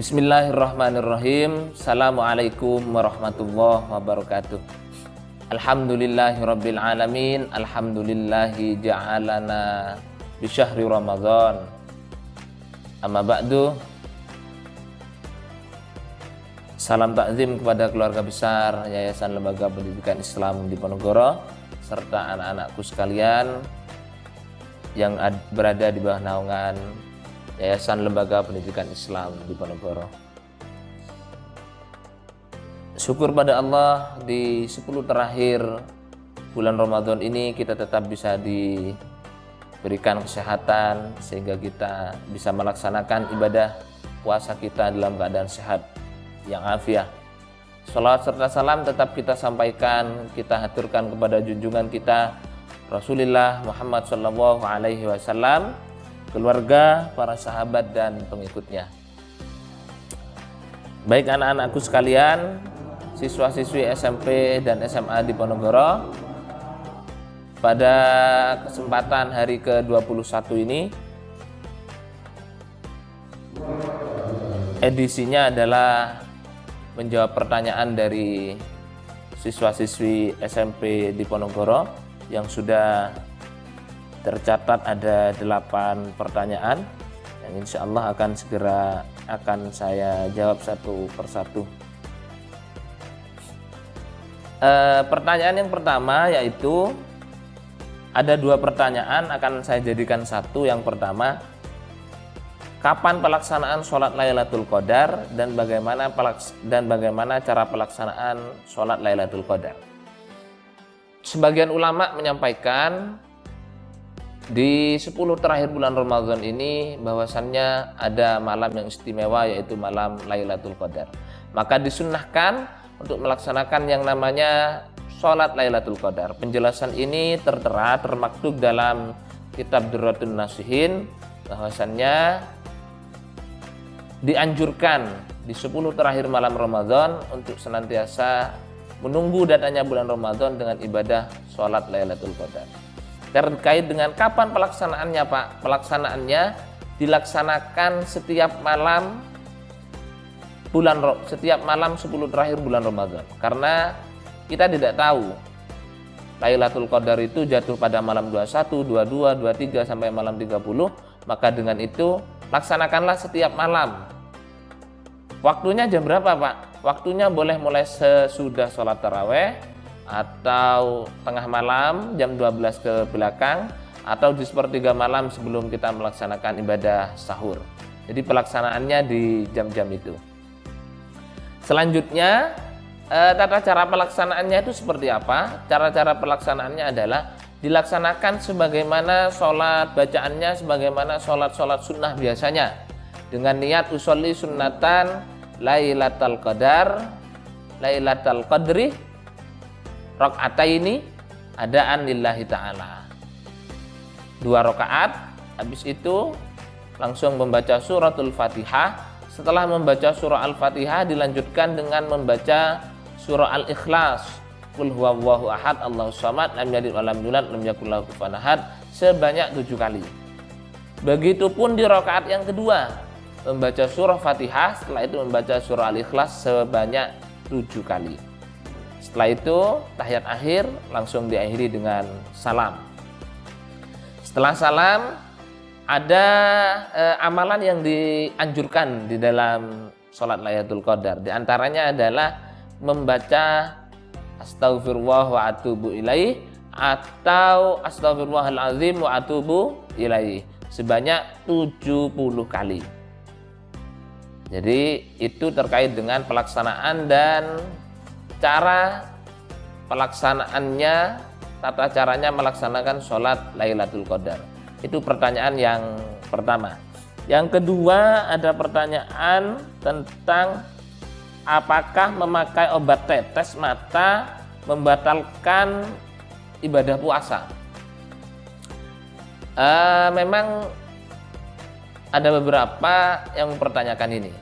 Bismillahirrahmanirrahim. Assalamualaikum warahmatullahi wabarakatuh. Alhamdulillahirabbil alamin. Alhamdulillahi ja'alana bi syahri Ramadan. Amma ba'du. Salam takzim kepada keluarga besar Yayasan Lembaga Pendidikan Islam Diponegoro serta anak-anakku sekalian yang berada di bawah naungan Yayasan Lembaga Pendidikan Islam Diponegoro. Syukur pada Allah, di 10 terakhir bulan Ramadan ini kita tetap bisa diberikan kesehatan sehingga kita bisa melaksanakan ibadah puasa kita dalam keadaan sehat yang afiah. Salawat serta salam tetap kita sampaikan, kita haturkan kepada junjungan kita Rasulullah Muhammad SAW, keluarga, para sahabat dan pengikutnya. Baik anak-anakku sekalian, siswa-siswi SMP dan SMA Diponegoro, pada kesempatan hari ke-21 ini edisinya adalah menjawab pertanyaan dari siswa-siswi SMP Diponegoro yang sudah tercatat ada 8 pertanyaan yang insya Allah akan saya jawab satu persatu. Pertanyaan yang pertama yaitu ada 2 pertanyaan, akan saya jadikan satu. Yang pertama, kapan pelaksanaan sholat Lailatul Qadar dan bagaimana cara pelaksanaan sholat Lailatul Qadar? Sebagian ulama menyampaikan di 10 terakhir bulan Ramadan ini bahwasannya ada malam yang istimewa yaitu malam Lailatul Qadar. Maka disunnahkan untuk melaksanakan yang namanya sholat Lailatul Qadar. Penjelasan ini tertera, termaktub dalam kitab Durratun Nasihin bahwasannya dianjurkan di 10 terakhir malam Ramadan untuk senantiasa menunggu datangnya bulan Ramadan dengan ibadah sholat Lailatul Qadar. Terkait dengan kapan pelaksanaannya Pak? Pelaksanaannya dilaksanakan setiap malam 10 terakhir bulan Ramadan. Karena kita tidak tahu Lailatul Qadar itu jatuh pada malam 21, 22, 23 sampai malam 30, maka dengan itu laksanakanlah setiap malam. Waktunya jam berapa Pak? Waktunya boleh mulai sesudah sholat taraweh atau tengah malam jam 12 ke belakang atau di sepertiga malam sebelum kita melaksanakan ibadah sahur. Jadi pelaksanaannya di jam-jam itu. Selanjutnya tata cara pelaksanaannya itu seperti apa? Cara-cara pelaksanaannya adalah dilaksanakan sebagaimana sholat bacaannya, sebagaimana sholat sunnah biasanya, dengan niat usolli sunnatan Lailatul Qadri rakaataini adaan lillahi ta'ala, 2 rakaat. Habis itu langsung membaca suratul Fatihah. Setelah membaca surah Al-Fatihah dilanjutkan dengan membaca surah Al-Ikhlas, Qul huwallahu ahad, Allahus samad, lam yalid wa lam yulad, lam yakul lahu kufuwan ahad, sebanyak 7 kali. Begitupun di rakaat yang kedua, membaca surah Fatihah, setelah itu membaca surah Al-Ikhlas sebanyak 7 kali. Setelah itu tahiyat akhir langsung diakhiri dengan salam. Setelah salam ada amalan yang dianjurkan di dalam sholat Lailatul Qadar. Di antaranya adalah membaca astaghfirullah wa atubu ilaih atau astaghfirullahalazim wa atubu ilaih sebanyak 70 kali. Jadi itu terkait dengan pelaksanaan dan cara pelaksanaannya, tata caranya melaksanakan sholat Lailatul Qadar. Itu pertanyaan yang pertama. Yang kedua ada pertanyaan tentang apakah memakai obat tetes mata membatalkan ibadah puasa. Memang ada beberapa yang mempertanyakan ini.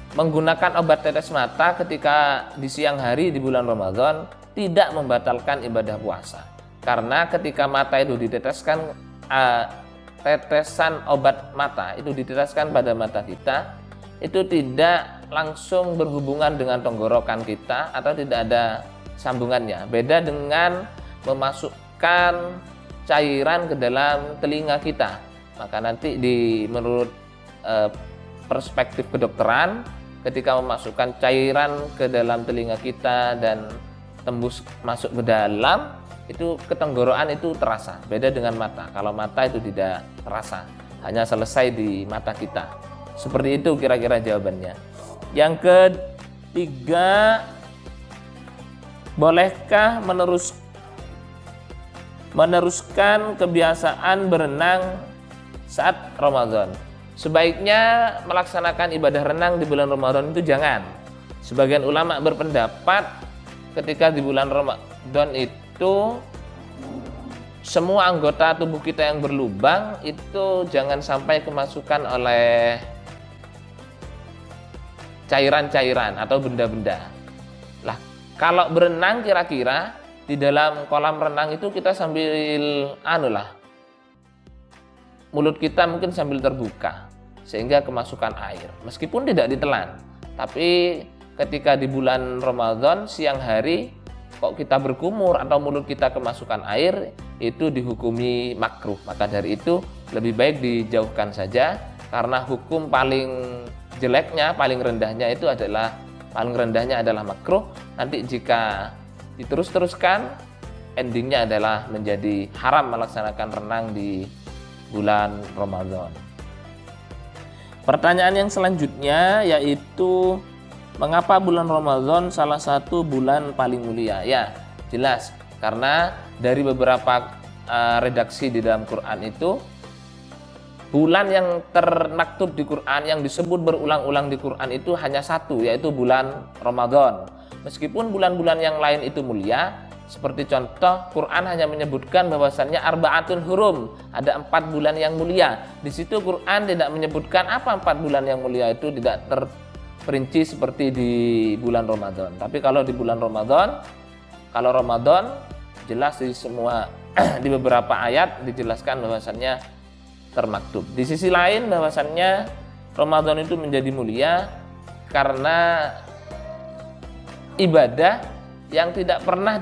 Menggunakan obat tetes mata ketika di siang hari di bulan Ramadan tidak membatalkan ibadah puasa. Karena ketika mata itu diteteskan, tetesan obat mata itu diteteskan pada mata kita, itu tidak langsung berhubungan dengan tenggorokan kita atau tidak ada sambungannya. Beda dengan memasukkan cairan ke dalam telinga kita. Maka nanti menurut perspektif kedokteran, ketika memasukkan cairan ke dalam telinga kita dan tembus masuk ke dalam, itu ketenggorokan itu terasa. Beda dengan mata. Kalau mata itu tidak terasa, hanya selesai di mata kita. Seperti itu kira-kira jawabannya. Yang ketiga, bolehkah meneruskan kebiasaan berenang saat Ramadan? Sebaiknya melaksanakan ibadah renang di bulan Ramadan itu jangan. Sebagian ulama berpendapat ketika di bulan Ramadan itu semua anggota tubuh kita yang berlubang itu jangan sampai kemasukan oleh cairan-cairan atau benda-benda. Lah, kalau berenang kira-kira di dalam kolam renang itu kita sambil mulut kita mungkin sambil terbuka sehingga kemasukan air meskipun tidak ditelan. Tapi ketika di bulan Ramadan siang hari kok kita berkumur atau mulut kita kemasukan air, itu dihukumi makruh. Maka dari itu lebih baik dijauhkan saja, karena hukum paling jeleknya, paling rendahnya adalah makruh. Nanti jika diterus-teruskan, endingnya adalah menjadi haram melaksanakan renang di bulan Ramadan. Pertanyaan yang selanjutnya yaitu, mengapa bulan Ramadan salah satu bulan paling mulia? Ya, jelas. Karena dari beberapa redaksi di dalam Quran itu, bulan yang termaktub di Quran, yang disebut berulang-ulang di Quran itu hanya satu, yaitu bulan Ramadan. Meskipun bulan-bulan yang lain itu mulia, seperti contoh Quran hanya menyebutkan bahwasannya arba'atun hurum, ada 4 bulan yang mulia. Di situ Quran tidak menyebutkan apa 4 bulan yang mulia itu, tidak terperinci seperti di bulan Ramadan. Tapi kalau di bulan Ramadan, kalau Ramadan jelas di semua di beberapa ayat dijelaskan bahwasannya termaktub. Di sisi lain bahwasannya Ramadan itu menjadi mulia karena ibadah yang tidak pernah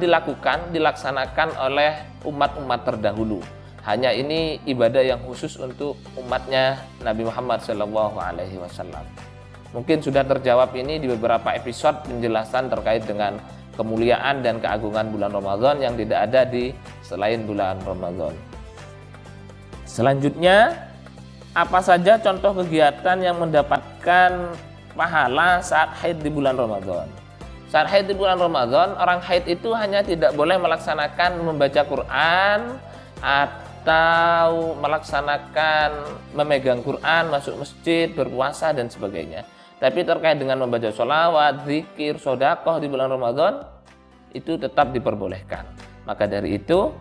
dilaksanakan oleh umat-umat terdahulu. Hanya ini ibadah yang khusus untuk umatnya Nabi Muhammad SAW. Mungkin sudah terjawab ini di beberapa episode penjelasan terkait dengan kemuliaan dan keagungan bulan Ramadan yang tidak ada di selain bulan Ramadan. Selanjutnya, apa saja contoh kegiatan yang mendapatkan pahala saat haid di bulan Ramadan? Saat haid di bulan Ramadan, orang haid itu hanya tidak boleh melaksanakan membaca Quran atau melaksanakan memegang Quran, masuk masjid, berpuasa dan sebagainya. Tapi terkait dengan membaca sholawat, zikir, sedekah di bulan Ramadan itu tetap diperbolehkan. Maka dari itu,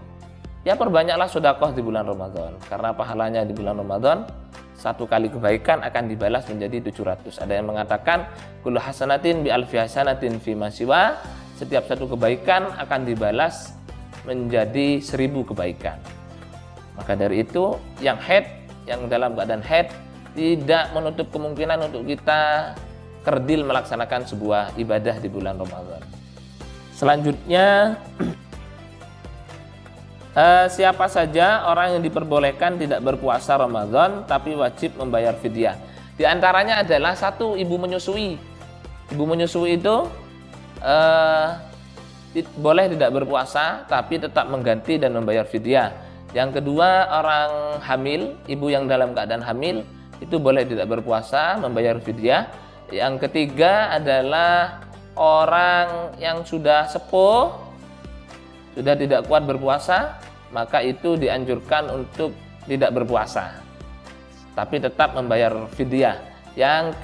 ya perbanyaklah sedekah di bulan Ramadan, karena pahalanya di bulan Ramadan 1 kali kebaikan akan dibalas menjadi 700. Ada yang mengatakan kullu hasanatin bi alfi hasanatin fi ma siwa, setiap 1 kebaikan akan dibalas menjadi 1000 kebaikan. Maka dari itu yang dalam keadaan haid tidak menutup kemungkinan untuk kita kerdil melaksanakan sebuah ibadah di bulan Ramadan. Selanjutnya, siapa saja orang yang diperbolehkan tidak berpuasa Ramadan tapi wajib membayar fidyah? Di antaranya adalah 1, ibu menyusui. Ibu menyusui itu boleh tidak berpuasa tapi tetap mengganti dan membayar fidyah. Yang kedua, orang hamil, ibu yang dalam keadaan hamil itu boleh tidak berpuasa, membayar fidyah. Yang ketiga adalah orang yang sudah sepuh, sudah tidak kuat berpuasa, maka itu dianjurkan untuk tidak berpuasa, tapi tetap membayar fidyah. Yang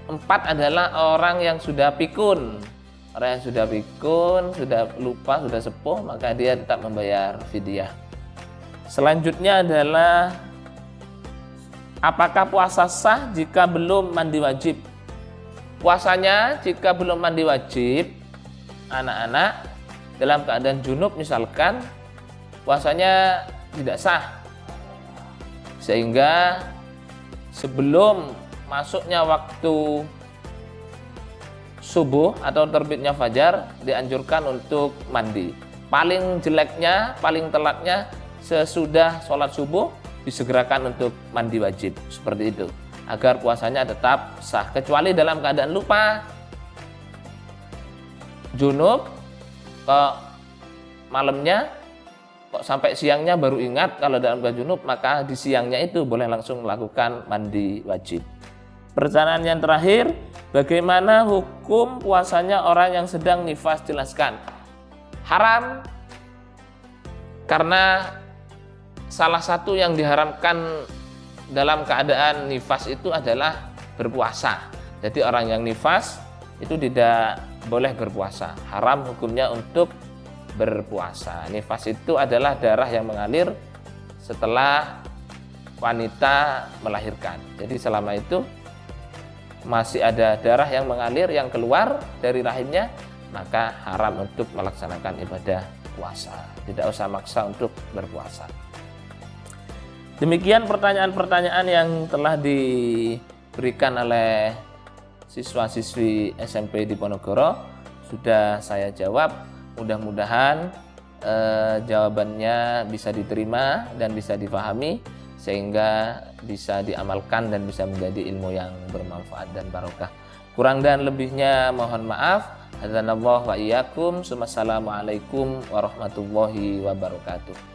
keempat adalah orang yang sudah pikun. Orang yang sudah pikun, sudah lupa, sudah sepuh, maka dia tetap membayar fidyah. Selanjutnya adalah apakah puasa sah jika belum mandi wajib? Puasanya jika belum mandi wajib, anak-anak dalam keadaan junub misalkan, puasanya tidak sah. Sehingga sebelum masuknya waktu subuh atau terbitnya fajar dianjurkan untuk mandi. Paling jeleknya, paling telatnya sesudah sholat subuh disegerakan untuk mandi wajib, seperti itu, agar puasanya tetap sah. Kecuali dalam keadaan lupa, junub, kok malamnya kok sampai siangnya baru ingat kalau dalam keadaan junub, maka di siangnya itu boleh langsung melakukan mandi wajib. Pertanyaan yang terakhir, bagaimana hukum puasanya orang yang sedang nifas? Jelaskan. Haram, karena salah satu yang diharamkan dalam keadaan nifas itu adalah berpuasa. Jadi orang yang nifas itu tidak boleh berpuasa. Haram hukumnya untuk berpuasa. Nifas itu adalah darah yang mengalir setelah wanita melahirkan. Jadi selama itu masih ada darah yang mengalir yang keluar dari rahimnya, maka haram untuk melaksanakan ibadah puasa. Tidak usah maksa untuk berpuasa. Demikian pertanyaan-pertanyaan yang telah diberikan oleh siswa-siswi SMP di Ponorogo. Sudah saya jawab. Mudah-mudahan jawabannya bisa diterima dan bisa dipahami, sehingga bisa diamalkan dan bisa menjadi ilmu yang bermanfaat dan barokah. Kurang dan lebihnya mohon maaf. Hadzanallahu wa iyyakum. Wassalamualaikum warahmatullahi wabarakatuh.